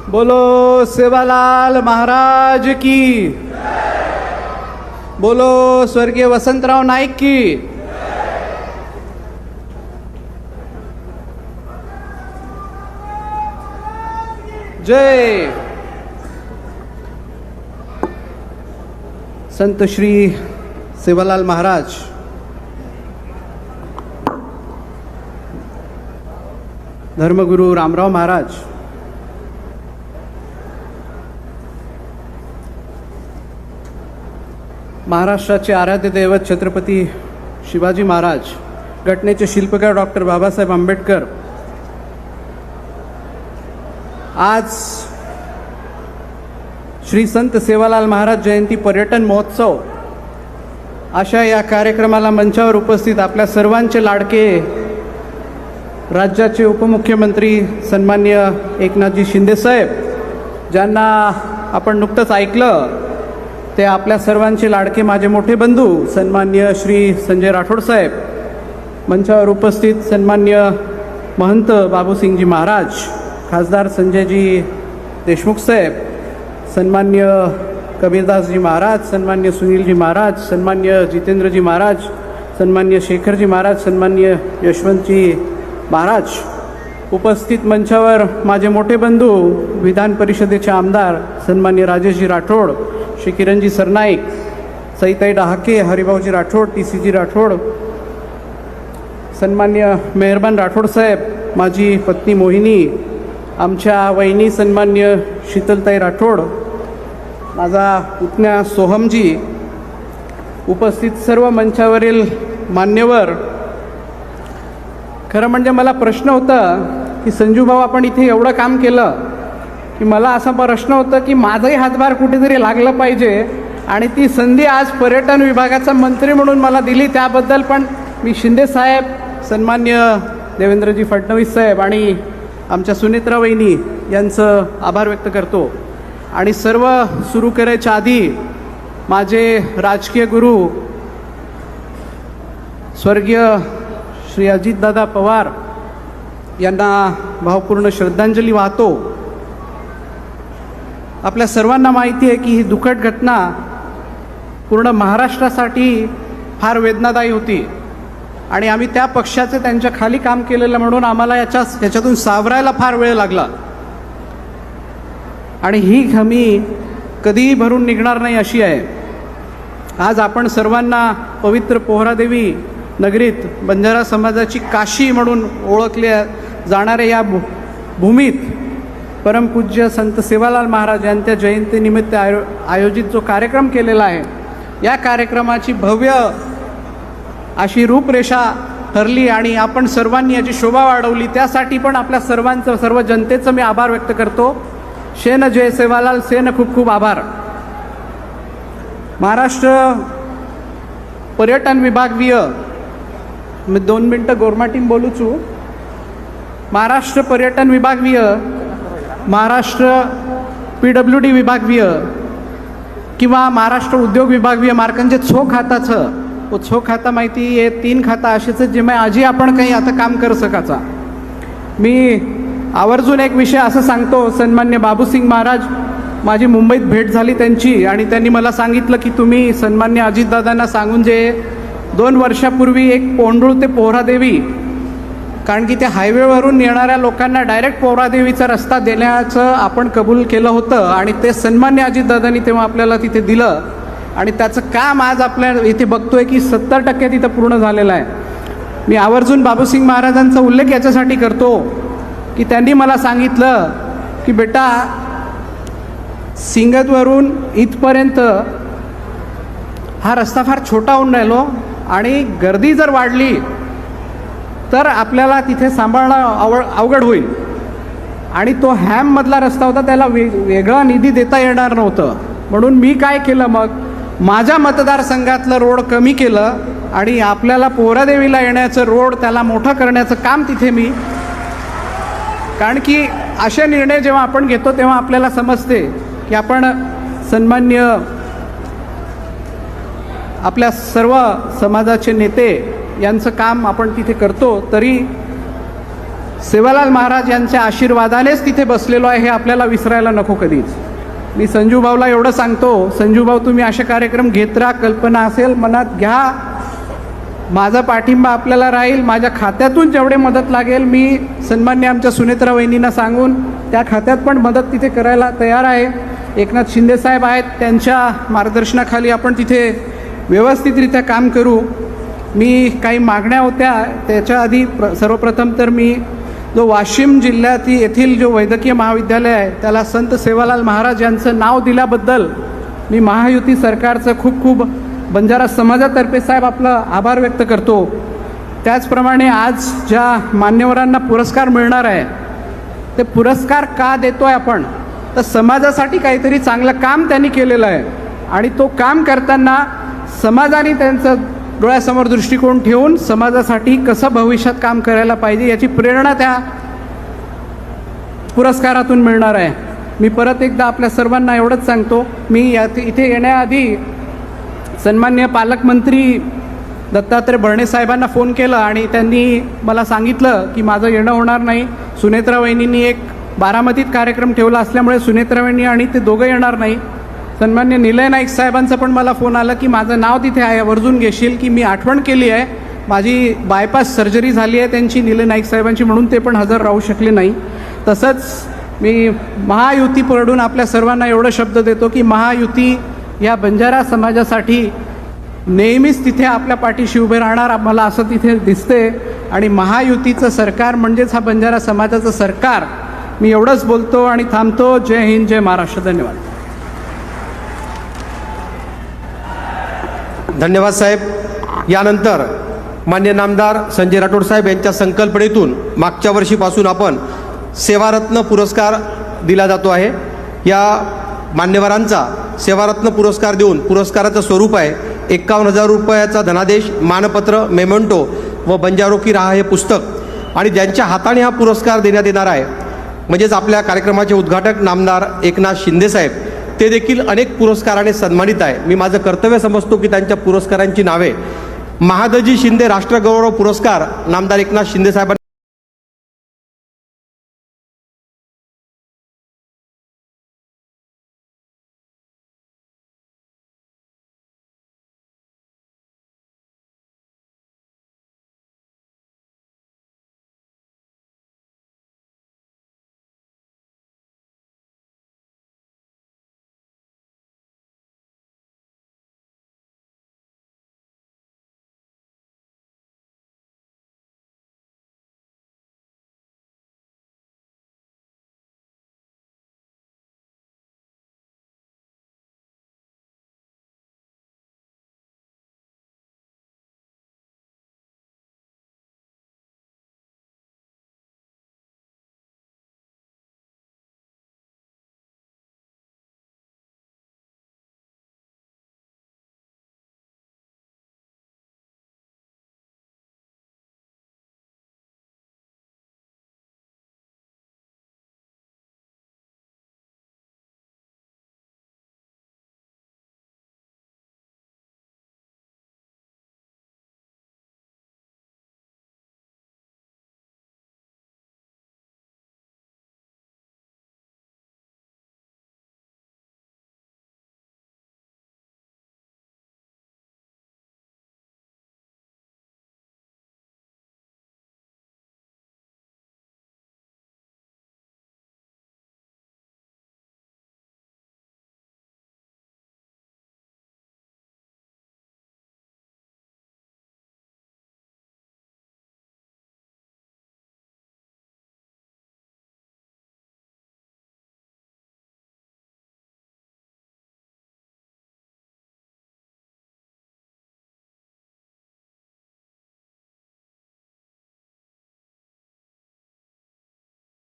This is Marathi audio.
बोलो सेवालाल महाराज की, बोलो स्वर्गीय वसंतराव नाईक की। जय। संत श्री सेवालाल महाराज, धर्मगुरू रामराव महाराज, महाराष्ट्राचे आराध्य दैवत छत्रपती शिवाजी महाराज, घटनेचे शिल्पकार डॉक्टर बाबासाहेब आंबेडकर, आज श्री संत सेवालाल महाराज जयंती पर्यटन महोत्सव अशा या कार्यक्रमाला मंचावर उपस्थित आपल्या सर्वांचे लाडके राज्याचे उपमुख्यमंत्री सन्माननीय एकनाथजी शिंदे साहेब, ज्यांना आपण नुकतंच ऐकलं ते आपल्या सर्वांचे लाडके माझे मोठे बंधू सन्माननीय श्री संजय राठोड साहेब, मंचावर उपस्थित सन्माननीय महंत बाबूसिंगजी महाराज, खासदार संजयजी देशमुख साहेब, सन्माननीय कबीरदासजी महाराज, सन्माननीय सुनीलजी महाराज, सन्माननीय जितेंद्रजी महाराज, सन्माननीय शेखरजी महाराज, सन्माननीय यशवंतजी महाराज, उपस्थित मंचावर माझे मोठे बंधू विधान परिषदेचे आमदार सन्माननीय राजेशजी राठोड, श्री किरणजी सरनाईक, सईताई डहाके, हरिभाऊजी राठोड, TCजी राठोड, सन्माननीय मेहरबान राठोड साहेब, माझी पत्नी मोहिनी, आमच्या वहिनी सन्माननीय शीतलताई राठोड, माझा पुतण्या सोहमजी, उपस्थित सर्व मंचावरील मान्यवर। खरं म्हणजे मला प्रश्न होता की संजू भाऊ, आपण इथे एवढं काम केलं की मला असा प्रश्न होता की माझाही हातभार कुठेतरी लागलं पाहिजे, आणि ती संधी आज पर्यटन विभागाचा मंत्री म्हणून मला दिली, त्याबद्दल पण मी शिंदे साहेब, सन्माननीय देवेंद्रजी फडणवीस साहेब आणि आमच्या सुनेत्रा वहिनी यांचं आभार व्यक्त करतो। आणि सर्व सुरू करायच्या आधी माझे राजकीय गुरु स्वर्गीय श्री अजितदादा पवार यांना भावपूर्ण श्रद्धांजली वाहतो। आपल्या सर्वांना माहिती आहे की ही दुःखद घटना पूर्ण महाराष्ट्रासाठी फार वेदनादायी होती, आणि आम्ही त्या पक्षाचे त्यांच्या खाली काम केलेलं म्हणून आम्हाला याच्यातून सावरायला फार वेळ लागला, आणि ही हमी कधीही भरून निघणार नाही अशी आहे। आज आपण सर्वांना पवित्र पोहरादेवी नगरीत बंजारा समाजाची काशी म्हणून ओळखल्या जाणाऱ्या या भूमीत परमपूज्य संत सेवालाल महाराज यांच्या जयंतीनिमित्त आयोजित जो कार्यक्रम केलेला आहे, या कार्यक्रमाची भव्य अशी रूपरेषा ठरली आणि आपण सर्वांनी याची शोभा वाढवली, त्यासाठी पण आपल्या सर्वांचं, सर्व जनतेचं मी आभार व्यक्त करतो। शेन जय सेवालाल, सेन खूप खूप आभार। महाराष्ट्र पर्यटन विभागीय, मी 2 मिनटं गोरमाटीम बोलू छू। महाराष्ट्र पर्यटन विभागीय, महाराष्ट्र PWD विभागीय किंवा महाराष्ट्र उद्योग विभागीय मार्कांचे छो खाताचं छो खाता माहिती हे 3 खाता असेच जे मी आजी आपण काही आता काम कर सकाचा। मी आवर्जून एक विषय असं सांगतो, सन्मान्य बाबूसिंग महाराज, माझी मुंबईत भेट झाली त्यांची, आणि त्यांनी मला सांगितलं की तुम्ही सन्मान्य अजितदादांना सांगून जे 2 वर्षापूर्वी एक पोंडूळ ते पोहरादेवी, कारण की त्या हायवेवरून येणाऱ्या लोकांना डायरेक्ट पोहरादेवीचा रस्ता देण्याचं आपण कबूल केलं होतं, आणि ते सन्मान्य अजितदादांनी तेव्हा आपल्याला तिथे दिलं, आणि त्याचं काम आज आपल्या इथे बघतोय की 70% तिथं पूर्ण झालेलं आहे। मी आवर्जून बाबूसिंग महाराजांचा उल्लेख याच्यासाठी करतो की त्यांनी मला सांगितलं की बेटा, सिंगदवरून इथपर्यंत हा रस्ता फार छोटा होऊन राहिलो, आणि गर्दी जर वाढली तर आपल्याला तिथे सांभाळणं अवघड होईल, आणि तो हॅममधला रस्ता होता, त्याला वेगळा निधी देता येणार नव्हतं, म्हणून मी काय केलं, मग माझ्या मतदारसंघातलं रोड कमी केलं, आणि आपल्याला पोहरादेवीला येण्याचं रोड त्याला मोठं करण्याचं काम तिथे मी, कारण की असे निर्णय जेव्हा आपण घेतो तेव्हा आपल्याला समजते की आपण सन्मान्य आपल्या सर्व समाजाचे नेते यांचं काम आपण तिथे करतो, तरी सेवालाल महाराज यांच्या आशीर्वादानेच तिथे बसलेलो आहे हे आपल्याला विसरायला नको कधीच. मी संजू भाऊला एवढं सांगतो, संजू भाऊ तुम्ही असे कार्यक्रम घेत राहा, कल्पना असेल मनात घ्या, माझा पाठिंबा आपल्याला राहील. माझ्या खात्यातून जेवढे मदत लागेल मी सन्मान्य आमच्या सुनेत्रा वहिनींना सांगून त्या खात्यात पण मदत तिथे करायला तयार आहे. एकनाथ शिंदेसाहेब आहेत, त्यांच्या मार्गदर्शनाखाली आपण तिथे व्यवस्थितरित्या काम करू. मी काही मागण्या होत्या त्याच्या आधी सर्वप्रथम तर मी जो वाशिम जिल्ह्यात येथील जो वैद्यकीय महाविद्यालय आहे त्याला संत सेवालाल महाराज यांचं नाव दिल्याबद्दल मी महायुती सरकारचं खूप खूप बंजारा समाजातर्फे साहेब आपलं आभार व्यक्त करतो. त्याचप्रमाणे आज ज्या मान्यवरांना पुरस्कार मिळणार आहे ते पुरस्कार का देतो आहे आपण, तर समाजासाठी काहीतरी चांगलं काम त्यांनी केलेलं आहे आणि तो काम करताना समाजाने त्यांचं डोळ्यासमोर दृष्टिकोन ठेवून समाजासाठी कसं भविष्यात काम करायला पाहिजे याची प्रेरणा त्या पुरस्कारातून मिळणार आहे. मी परत एकदा आपल्या सर्वांना एवढंच सांगतो, मी इथे येण्याआधी सन्मान्य पालकमंत्री दत्तात्रय भरणे साहेबांना फोन केला आणि त्यांनी मला सांगितलं की माझं येणं होणार नाही. सुनेत्रा वहिनींनी एक बारामतीत कार्यक्रम ठेवला असल्यामुळे सुनेत्रा वहिनी आणि ते दोघं येणार नाही. सन्मान्य निलय नाईक साहेबांचा पण मला फोन आला की माझं नाव तिथे आहे, आवर्जून घेशील की. मी आठवण केली आहे, माझी बायपास सर्जरी झाली आहे त्यांची निलय नाईक साहेबांची, म्हणून ते पण हजर राहू शकले नाही. तसंच मी महायुतीकडून आपल्या सर्वांना एवढं शब्द देतो की महायुती या बंजारा समाजासाठी नेहमीच तिथे आपल्या पाठीशी उभे राहणार, आम्हाला असं तिथे दिसते. आणि महायुतीचं सरकार म्हणजेच हा बंजारा समाजाचं सरकार. मी एवढंच बोलतो आणि थांबतो. जय हिंद, जय महाराष्ट्र. धन्यवाद. धन्यवाद साहेब. यानंतर मान्य नामदार संजय राठोड साहेब यांच्या संकल्पनेतून मागच्या वर्षीपासून आपण सेवारत्न पुरस्कार दिला जातो आहे. या मान्यवरांचा सेवारत्न पुरस्कार देऊन पुरस्काराचं स्वरूप आहे 51,000 रुपयाचा धनादेश, मानपत्र, मेमेंटो व बंजारो की राह हे पुस्तक. आणि ज्यांच्या हाताने हा पुरस्कार देण्यात येणार आहे म्हणजेच आपल्या कार्यक्रमाचे उद्घाटक नामदार एकनाथ शिंदेसाहेब, ते देखील अनेक पुरस्काराने सन्मानित आहे. मी माझं कर्तव्य समजतो की त्यांच्या पुरस्कारांची नावे: महादजी शिंदे राष्ट्रगौरव पुरस्कार नामदार एकनाथ शिंदेसाहेबांना